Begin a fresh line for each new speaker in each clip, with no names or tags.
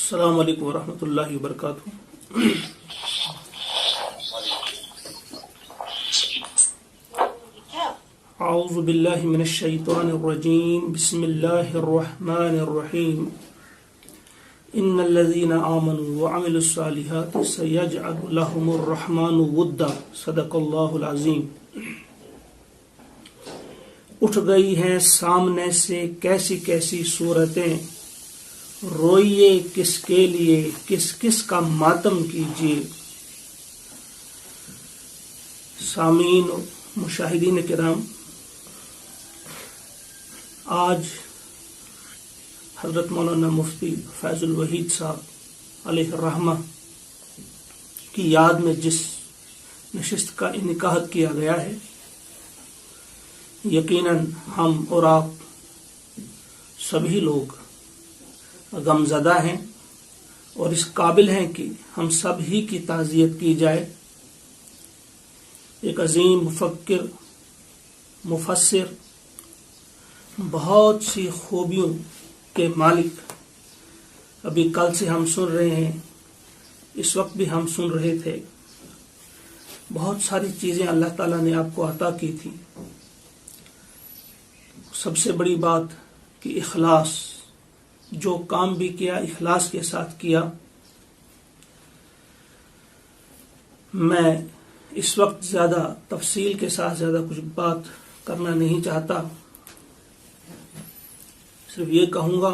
السلام علیکم ورحمۃ اللہ وبرکاتہ۔ اعوذ باللہ من الشیطان الرجیم، بسم اللہ الرحمن الرحیم۔ ان الذین آمنوا وعملوا الصالحات سیجعل لهم الرحمن ودا، صدق اللہ العظیم۔ اٹھ گئی ہیں سامنے سے کیسی کیسی صورتیں، روئیے کس کے لیے، کس کس کا ماتم کیجیے۔ سامعین و مشاہدین کرام، آج حضرت مولانا مفتی فیض الوحید صاحب علیہ الرحمہ کی یاد میں جس نشست کا انعقاد کیا گیا ہے، یقیناً ہم اور آپ سبھی لوگ غمزدہ ہیں اور اس قابل ہیں کہ ہم سب ہی کی تعزیت کی جائے۔ ایک عظیم مفکر، مفسر، بہت سی خوبیوں کے مالک، ابھی کل سے ہم سن رہے ہیں، اس وقت بھی ہم سن رہے تھے، بہت ساری چیزیں اللہ تعالیٰ نے آپ کو عطا کی تھی۔ سب سے بڑی بات کہ اخلاص، جو کام بھی کیا اخلاص کے ساتھ کیا۔ میں اس وقت زیادہ تفصیل کے ساتھ زیادہ کچھ بات کرنا نہیں چاہتا، صرف یہ کہوں گا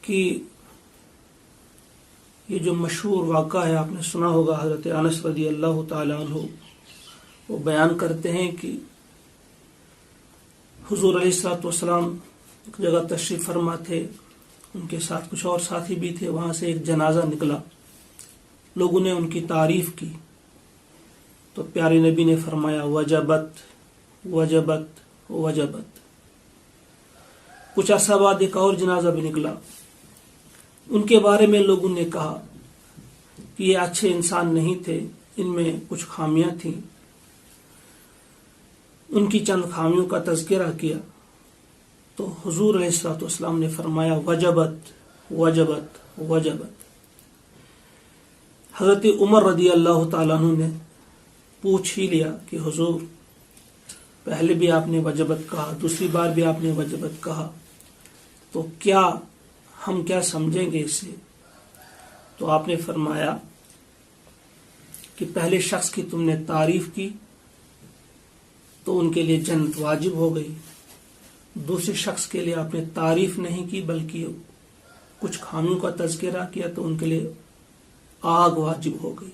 کہ یہ جو مشہور واقعہ ہے، آپ نے سنا ہوگا، حضرت انس رضی اللہ تعالی عنہ وہ بیان کرتے ہیں کہ حضور علیہ الصلوۃ والسلام ایک جگہ تشریف فرما تھے، ان کے ساتھ کچھ اور ساتھی بھی تھے، وہاں سے ایک جنازہ نکلا، لوگوں نے ان کی تعریف کی تو پیارے نبی نے فرمایا وجبت وجبت وجبت۔ کچھ عرصہ بعد ایک اور جنازہ بھی نکلا، ان کے بارے میں لوگوں نے کہا کہ یہ اچھے انسان نہیں تھے، ان میں کچھ خامیاں تھیں، ان کی چند خامیوں کا تذکرہ کیا تو حضور علیہ الصلوۃ والسلام نے فرمایا وجبت وجبت وجبت۔ حضرت عمر رضی اللہ تعالیٰ عنہ نے پوچھ ہی لیا کہ حضور، پہلے بھی آپ نے وجبت کہا، دوسری بار بھی آپ نے وجبت کہا، تو کیا ہم کیا سمجھیں گے اسے؟ تو آپ نے فرمایا کہ پہلے شخص کی تم نے تعریف کی تو ان کے لیے جنت واجب ہو گئی، دوسرے شخص کے لیے آپ نے تعریف نہیں کی بلکہ کچھ خامیوں کا تذکرہ کیا تو ان کے لیے آگ واجب ہو گئی۔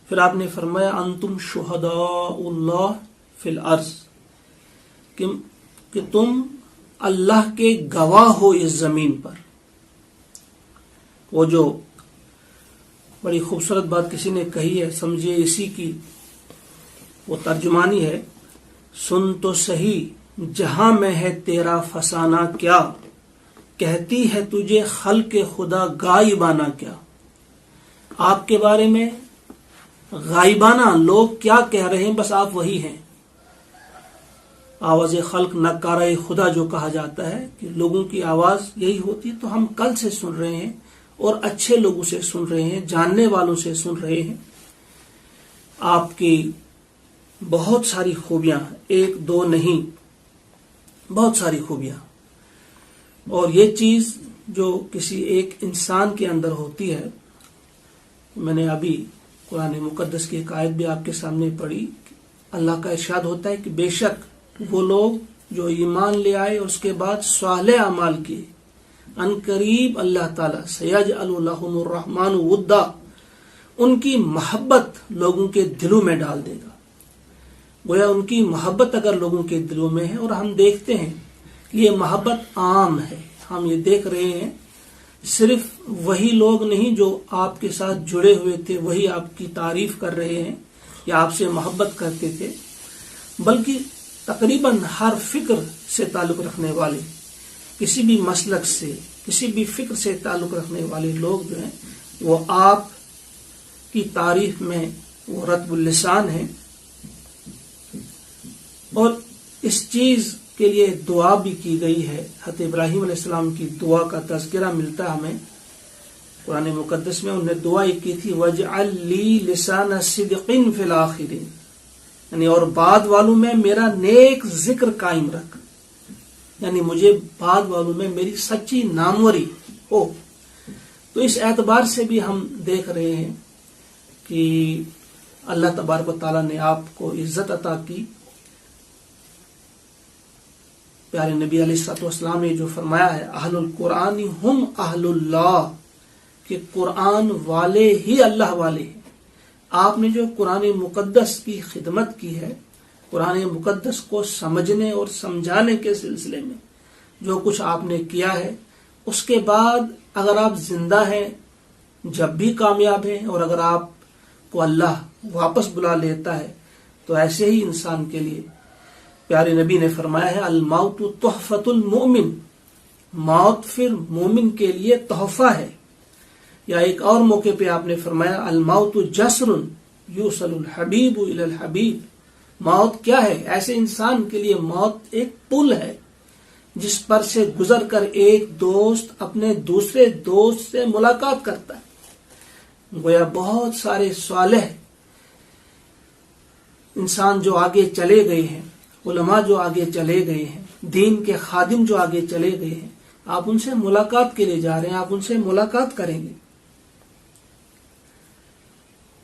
پھر آپ نے فرمایا انتم شہداء اللہ فی الارض، کہ تم اللہ کے گواہ ہو اس زمین پر۔ وہ جو بڑی خوبصورت بات کسی نے کہی ہے، سمجھے اسی کی وہ ترجمانی ہے، سن تو صحیح جہاں میں ہے تیرا فسانہ کیا، کہتی ہے تجھے خلق خدا غائبانہ کیا۔ آپ کے بارے میں غائبانہ لوگ کیا کہہ رہے ہیں، بس آپ وہی ہیں۔ آواز خلق نکارہ خدا جو کہا جاتا ہے کہ لوگوں کی آواز یہی ہوتی، تو ہم کل سے سن رہے ہیں اور اچھے لوگوں سے سن رہے ہیں، جاننے والوں سے سن رہے ہیں۔ آپ کی بہت ساری خوبیاں، ایک دو نہیں، بہت ساری خوبیاں، اور یہ چیز جو کسی ایک انسان کے اندر ہوتی ہے، میں نے ابھی قرآن مقدس کی ایک آیت بھی آپ کے سامنے پڑھی، اللہ کا ارشاد ہوتا ہے کہ بے شک وہ لوگ جو ایمان لے آئے اور اس کے بعد صالح اعمال کیے، ان قریب اللہ تعالیٰ سیجعل لهم الرحمن ودا، ان کی محبت لوگوں کے دلوں میں ڈال دے گا۔ گویا ان کی محبت اگر لوگوں کے دلوں میں ہے، اور ہم دیکھتے ہیں کہ یہ محبت عام ہے، ہم یہ دیکھ رہے ہیں، صرف وہی لوگ نہیں جو آپ کے ساتھ جڑے ہوئے تھے وہی آپ کی تعریف کر رہے ہیں یا آپ سے محبت کرتے تھے، بلکہ تقریباً ہر فکر سے تعلق رکھنے والے، کسی بھی مسلک سے، کسی بھی فکر سے تعلق رکھنے والے لوگ جو ہیں وہ آپ کی تعریف میں وہ رطب اللسان ہیں۔ اور اس چیز کے لیے دعا بھی کی گئی ہے. حضرت ابراہیم علیہ السلام کی دعا کا تذکرہ ملتا ہے ہمیں قرآن مقدس میں. انہوں نے دعا یہ کی تھی وَاجْعَلْ لِي لِسَانَ صِدْقٍ فِي الْآخِرِينَ، یعنی اور بعد والوں میں میرا نیک ذکر قائم رکھ، یعنی مجھے بعد والوں میں میری سچی ناموری ہو. تو اس اعتبار سے بھی ہم دیکھ رہے ہیں کہ اللہ تبارک و تعالیٰ نے آپ کو عزت عطا کی. پیارے نبی علیہ الصلوۃ والسلام نے جو فرمایا ہے اہل القرآن ہم اہل اللہ، کہ قرآن والے ہی اللہ والے ہیں. آپ نے جو قرآن مقدس کی خدمت کی ہے، قرآن مقدس کو سمجھنے اور سمجھانے کے سلسلے میں جو کچھ آپ نے کیا ہے، اس کے بعد اگر آپ زندہ ہیں جب بھی کامیاب ہیں، اور اگر آپ کو اللہ واپس بلا لیتا ہے تو ایسے ہی انسان کے لیے پیارے نبی نے فرمایا ہے الموت تحفۃ المؤمن، موت پھر مومن کے لیے تحفہ ہے. یا ایک اور موقع پہ آپ نے فرمایا الموت جسر یوصل الحبیب الی الحبیب، موت کیا ہے؟ ایسے انسان کے لیے موت ایک پل ہے جس پر سے گزر کر ایک دوست اپنے دوسرے دوست سے ملاقات کرتا ہے. گویا بہت سارے صالح انسان جو آگے چلے گئے ہیں، علماء جو آگے چلے گئے ہیں، دین کے خادم جو آگے چلے گئے ہیں، آپ ان سے ملاقات کے لیے جا رہے ہیں، آپ ان سے ملاقات کریں گے.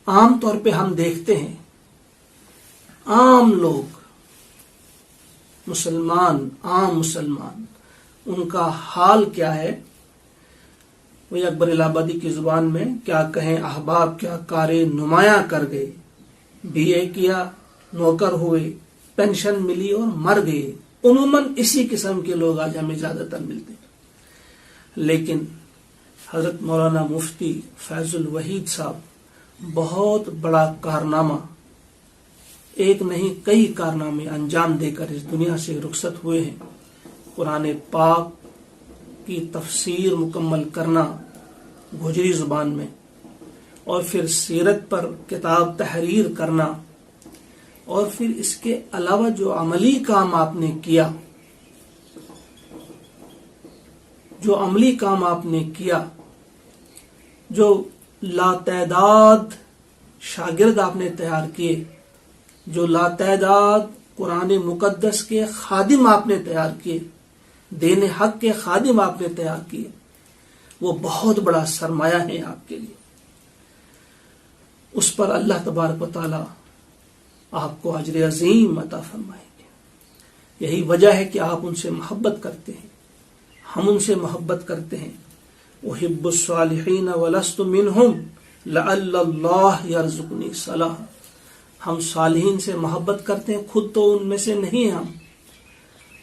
عام طور پہ ہم دیکھتے ہیں عام لوگ، مسلمان، عام مسلمان، ان کا حال کیا ہے؟ وہی اکبر الہ آبادی کی زبان میں کیا کہیں احباب کیا کارے نمایاں کر گئے، بی اے کیا، نوکر ہوئے، پینشن ملی اور مر گئے. عموماً اسی قسم کے لوگ آج ہمیں زیادہ تر ملتے ہیں. لیکن حضرت مولانا مفتی فیض الوحید صاحب بہت بڑا کارنامہ، ایک نہیں کئی کارنامے انجام دے کر اس دنیا سے رخصت ہوئے ہیں. قرآن پاک کی تفسیر مکمل کرنا گوجری زبان میں، اور پھر سیرت پر کتاب تحریر کرنا، اور پھر اس کے علاوہ جو عملی کام آپ نے کیا، جو لاتعداد شاگرد آپ نے تیار کیے، جو لاتعداد قرآن مقدس کے خادم آپ نے تیار کیے، دین حق کے خادم آپ نے تیار کیے، وہ بہت بڑا سرمایہ ہے آپ کے لیے. اس پر اللہ تبارک و تعالی آپ کو اجر عظیم عطا فرمائیں گے. یہی وجہ ہے کہ آپ ان سے محبت کرتے ہیں، ہم ان سے محبت کرتے ہیں. احب الصالحین ولست منہم لعل اللہ یرزقنی صلاح. ہم صالحین سے محبت کرتے ہیں، خود تو ان میں سے نہیں ہیں، ہم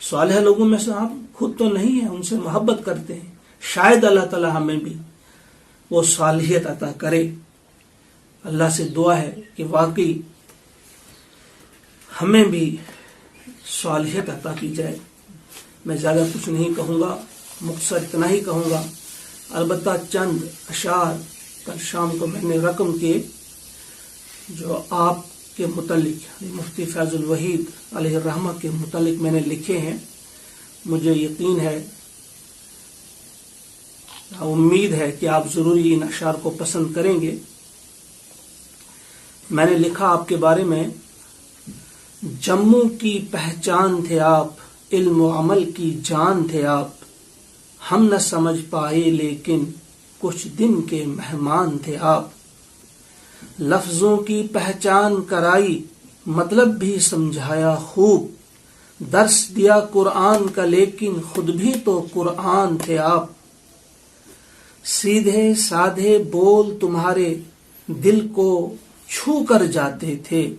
صالح لوگوں میں سے ہم خود تو نہیں ہیں، ان سے محبت کرتے ہیں. شاید اللہ تعالی ہمیں بھی وہ صالحیت عطا کرے. اللہ سے دعا ہے کہ واقعی ہمیں بھی صالحیت عطا کی جائے. میں زیادہ کچھ نہیں کہوں گا، مختصر اتنا ہی کہوں گا. البتہ چند اشعار کل شام کو میں نے رقم کیے جو آپ کے متعلق، مفتی فیض الوحید علیہ الرحمہ کے متعلق میں نے لکھے ہیں. مجھے یقین ہے، امید ہے کہ آپ ضروری ان اشعار کو پسند کریں گے. میں نے لکھا آپ کے بارے میں، جموں کی پہچان تھے آپ، علم و عمل کی جان تھے آپ، ہم نہ سمجھ پائے لیکن کچھ دن کے مہمان تھے آپ. لفظوں کی پہچان کرائی، مطلب بھی سمجھایا خوب، درس دیا قرآن کا لیکن خود بھی تو قرآن تھے آپ. سیدھے سادھے بول تمہارے دل کو چھو کر جاتے تھے،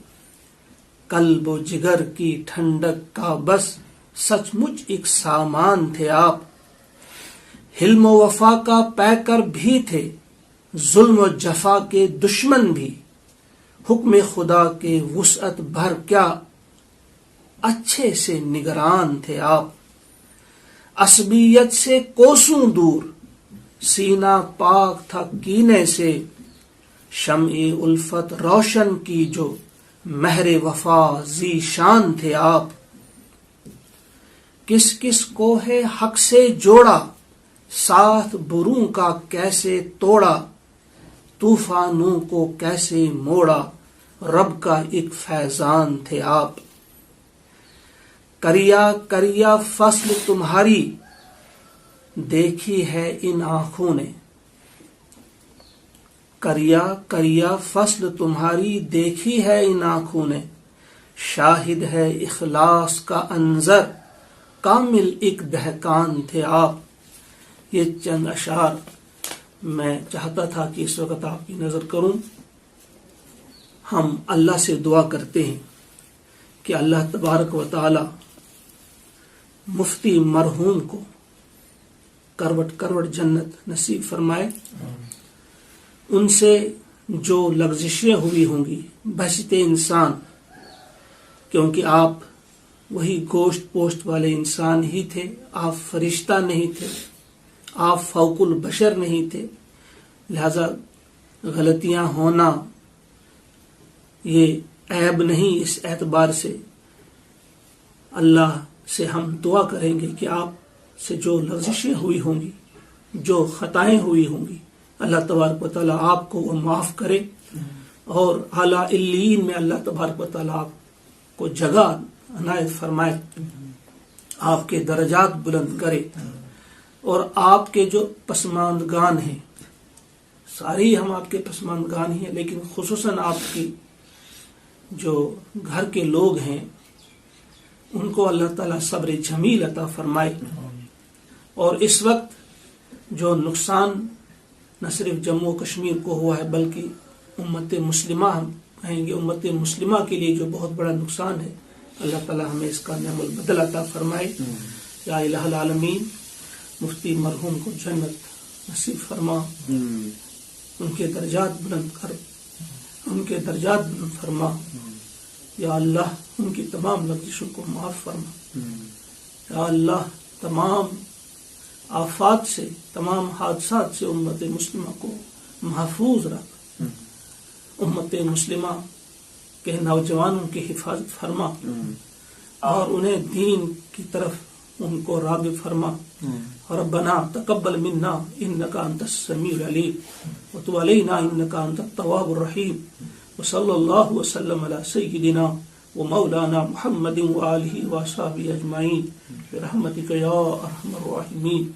قلب و جگر کی ٹھنڈک کا بس سچ مچ ایک سامان تھے آپ. حلم و وفا کا پیکر بھی تھے، ظلم و جفا کے دشمن بھی، حکم خدا کے وسعت بھر کیا اچھے سے نگران تھے آپ. عصبیت سے کوسوں دور، سینہ پاک تھا کینے سے، شمع الفت روشن کی جو مہر وفا ذی شان تھے آپ. کس کس کو ہے حق سے جوڑا، ساتھ بروں کا کیسے توڑا، طوفانوں کو کیسے موڑا، رب کا ایک فیضان تھے آپ۔ کریا کریا فصل تمہاری دیکھی ہے ان آنکھوں نے، کریا کریا فصل تمہاری دیکھی ہے ان آنکھوں نے، شاہد ہے اخلاص کا انظر، کامل ایک دہقان تھے آپ۔ یہ چند اشعار میں چاہتا تھا کہ اس وقت آپ کی نظر کروں۔ ہم اللہ سے دعا کرتے ہیں کہ اللہ تبارک و تعالی مفتی مرحوم کو کروٹ کروٹ جنت نصیب فرمائے، ان سے جو لغزشیں ہوئی ہوں گی بحثیت انسان، کیونکہ آپ وہی گوشت پوشت والے انسان ہی تھے، آپ فرشتہ نہیں تھے، آپ فوق البشر نہیں تھے، لہذا غلطیاں ہونا یہ عیب نہیں۔ اس اعتبار سے اللہ سے ہم دعا کریں گے کہ آپ سے جو لغزشیں ہوئی ہوں گی، جو خطائیں ہوئی ہوں گی، اللہ تبارک و تعالیٰ آپ کو وہ معاف کرے، اور اعلیٰ علیین میں اللہ تبارک و تعالیٰ آپ کو جگہ عنایت فرمائے، آپ کے درجات بلند کرے، اور آپ کے جو پسماندگان ہیں، سارے ہی ہم آپ کے پسماندگان ہی ہیں، لیکن خصوصاً آپ کی جو گھر کے لوگ ہیں ان کو اللہ تعالیٰ صبر جمیل عطا فرمائے، اور اس وقت جو نقصان نہ صرف جموں و کشمیر کو ہوا ہے بلکہ امت مسلمہ، ہم کہیں گے امت مسلمہ کے لیے جو بہت بڑا نقصان ہے، اللہ تعالیٰ ہمیں اس کا نعم البدل عطا فرمائے۔ یا الہ العالمین، مفتی مرحوم کو جنت نصیب فرما، ان کے درجات بلند کر، ان کے درجات بلند فرما، یا اللہ ان کی تمام لغزشوں کو معاف فرما، یا اللہ تمام آفات سے، تمام حادثات سے امت مسلمہ کو محفوظ رکھ، امت مسلمہ کے نوجوانوں کی حفاظت فرما، اور انہیں دین کی طرف ان کو راغب فرما۔ ربنا تقبل منا انك انت السميع العليم وتب علينا انك انت التواب الرحيم، وصلى الله وسلم على سيدنا ومولانا محمد وآله وصحبه اجمعين برحمتك يا ارحم الراحمين۔